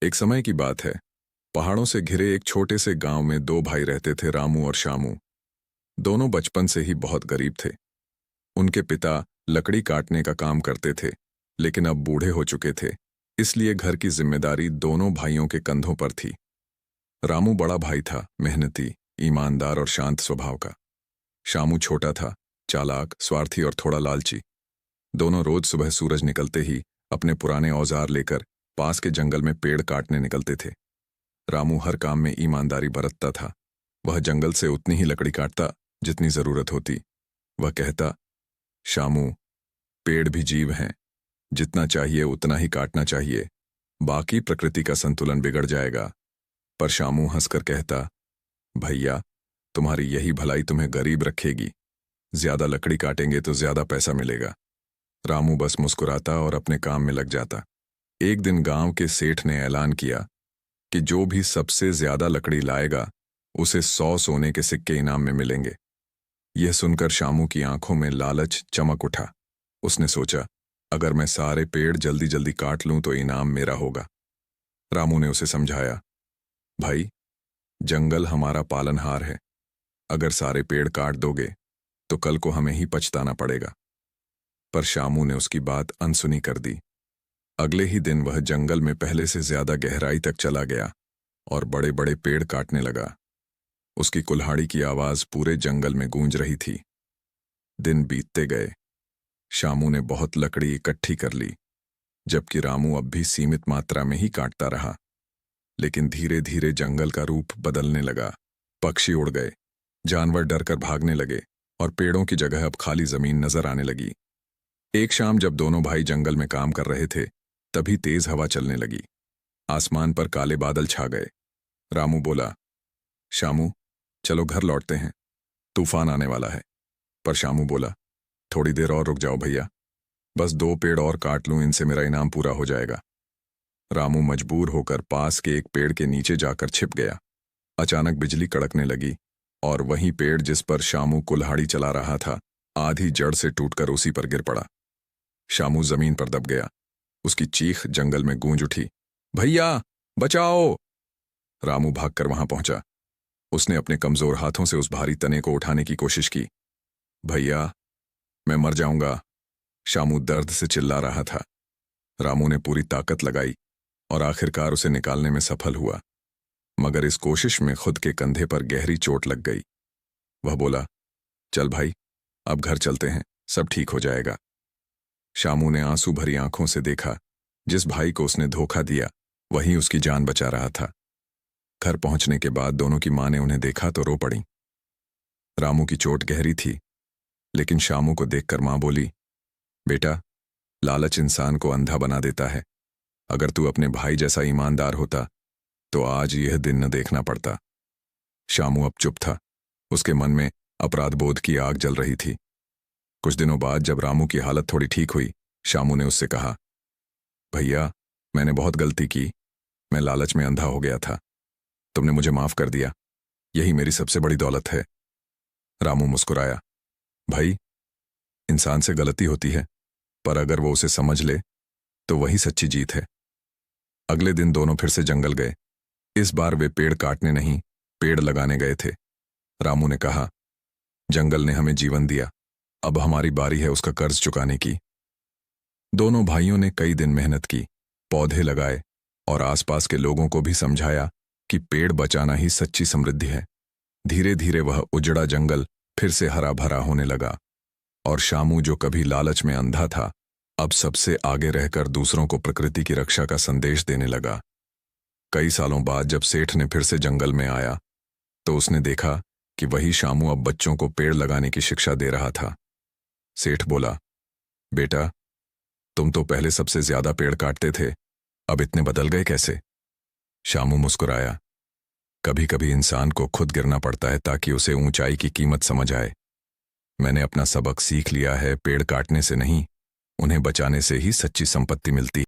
एक समय की बात है। पहाड़ों से घिरे एक छोटे से गांव में दो भाई रहते थे, रामू और शामू। दोनों बचपन से ही बहुत गरीब थे। उनके पिता लकड़ी काटने का काम करते थे, लेकिन अब बूढ़े हो चुके थे, इसलिए घर की जिम्मेदारी दोनों भाइयों के कंधों पर थी। रामू बड़ा भाई था, मेहनती, ईमानदार और शांत स्वभाव का। शामू छोटा था, चालाक, स्वार्थी और थोड़ा लालची। दोनों रोज सुबह सूरज निकलते ही अपने पुराने औजार लेकर पास के जंगल में पेड़ काटने निकलते थे। रामू हर काम में ईमानदारी बरतता था। वह जंगल से उतनी ही लकड़ी काटता जितनी जरूरत होती। वह कहता, शामू, पेड़ भी जीव हैं, जितना चाहिए उतना ही काटना चाहिए, बाकी प्रकृति का संतुलन बिगड़ जाएगा। पर शामू हंसकर कहता, भैया, तुम्हारी यही भलाई तुम्हें गरीब रखेगी। ज्यादा लकड़ी काटेंगे तो ज्यादा पैसा मिलेगा। रामू बस मुस्कुराता और अपने काम में लग जाता। एक दिन गांव के सेठ ने ऐलान किया कि जो भी सबसे ज्यादा लकड़ी लाएगा उसे 100 सोने के सिक्के इनाम में मिलेंगे। यह सुनकर शामू की आंखों में लालच चमक उठा। उसने सोचा, अगर मैं सारे पेड़ जल्दी जल्दी काट लूं तो इनाम मेरा होगा। रामू ने उसे समझाया, भाई, जंगल हमारा पालनहार है। अगर सारे पेड़ काट दोगे तो कल को हमें ही पछताना पड़ेगा। पर शामू ने उसकी बात अनसुनी कर दी। अगले ही दिन वह जंगल में पहले से ज्यादा गहराई तक चला गया और बड़े बड़े पेड़ काटने लगा। उसकी कुल्हाड़ी की आवाज पूरे जंगल में गूंज रही थी। दिन बीतते गए। शामू ने बहुत लकड़ी इकट्ठी कर ली, जबकि रामू अब भी सीमित मात्रा में ही काटता रहा। लेकिन धीरे धीरे जंगल का रूप बदलने लगा। पक्षी उड़ गए, जानवर डरकर भागने लगे और पेड़ों की जगह अब खाली जमीन नजर आने लगी। एक शाम जब दोनों भाई जंगल में काम कर रहे थे, तभी तेज हवा चलने लगी। आसमान पर काले बादल छा गए। रामू बोला, शामू, चलो घर लौटते हैं, तूफान आने वाला है। पर शामू बोला, थोड़ी देर और रुक जाओ भैया, बस 2 पेड़ और काट लूं, इनसे मेरा इनाम पूरा हो जाएगा। रामू मजबूर होकर पास के एक पेड़ के नीचे जाकर छिप गया। अचानक बिजली कड़कने लगी और वही पेड़ जिस पर शामू कुल्हाड़ी चला रहा था, आधी जड़ से टूटकर उसी पर गिर पड़ा। शामू जमीन पर दब गया। उसकी चीख जंगल में गूंज उठी, भैया, बचाओ! रामू भागकर वहां पहुंचा। उसने अपने कमजोर हाथों से उस भारी तने को उठाने की कोशिश की। भैया, मैं मर जाऊंगा, शामू दर्द से चिल्ला रहा था। रामू ने पूरी ताकत लगाई और आखिरकार उसे निकालने में सफल हुआ, मगर इस कोशिश में खुद के कंधे पर गहरी चोट लग गई। वह बोला, चल भाई, अब घर चलते हैं, सब ठीक हो जाएगा। शामू ने आंसू भरी आंखों से देखा, जिस भाई को उसने धोखा दिया वही उसकी जान बचा रहा था। घर पहुंचने के बाद दोनों की मां ने उन्हें देखा तो रो पड़ी। रामू की चोट गहरी थी, लेकिन शामू को देखकर मां बोली, बेटा, लालच इंसान को अंधा बना देता है। अगर तू अपने भाई जैसा ईमानदार होता तो आज यह दिन न देखना पड़ता। शामू अब चुप था। उसके मन में अपराध बोध की आग जल रही थी। कुछ दिनों बाद जब रामू की हालत थोड़ी ठीक हुई, शामू ने उससे कहा, भैया, मैंने बहुत गलती की, मैं लालच में अंधा हो गया था। तुमने मुझे माफ कर दिया, यही मेरी सबसे बड़ी दौलत है। रामू मुस्कुराया, भाई, इंसान से गलती होती है, पर अगर वो उसे समझ ले तो वही सच्ची जीत है। अगले दिन दोनों फिर से जंगल गए। इस बार वे पेड़ काटने नहीं, पेड़ लगाने गए थे। रामू ने कहा, जंगल ने हमें जीवन दिया, अब हमारी बारी है उसका कर्ज चुकाने की। दोनों भाइयों ने कई दिन मेहनत की, पौधे लगाए और आसपास के लोगों को भी समझाया कि पेड़ बचाना ही सच्ची समृद्धि है। धीरे धीरे वह उजड़ा जंगल फिर से हरा भरा होने लगा और शामू, जो कभी लालच में अंधा था, अब सबसे आगे रहकर दूसरों को प्रकृति की रक्षा का संदेश देने लगा। कई सालों बाद जब सेठ ने फिर से जंगल में आया तो उसने देखा कि वही शामू अब बच्चों को पेड़ लगाने की शिक्षा दे रहा था। सेठ बोला, बेटा, तुम तो पहले सबसे ज्यादा पेड़ काटते थे, अब इतने बदल गए कैसे? शामू मुस्कुराया, कभी कभी इंसान को खुद गिरना पड़ता है ताकि उसे ऊंचाई की कीमत समझ आए। मैंने अपना सबक सीख लिया है, पेड़ काटने से नहीं, उन्हें बचाने से ही सच्ची संपत्ति मिलती।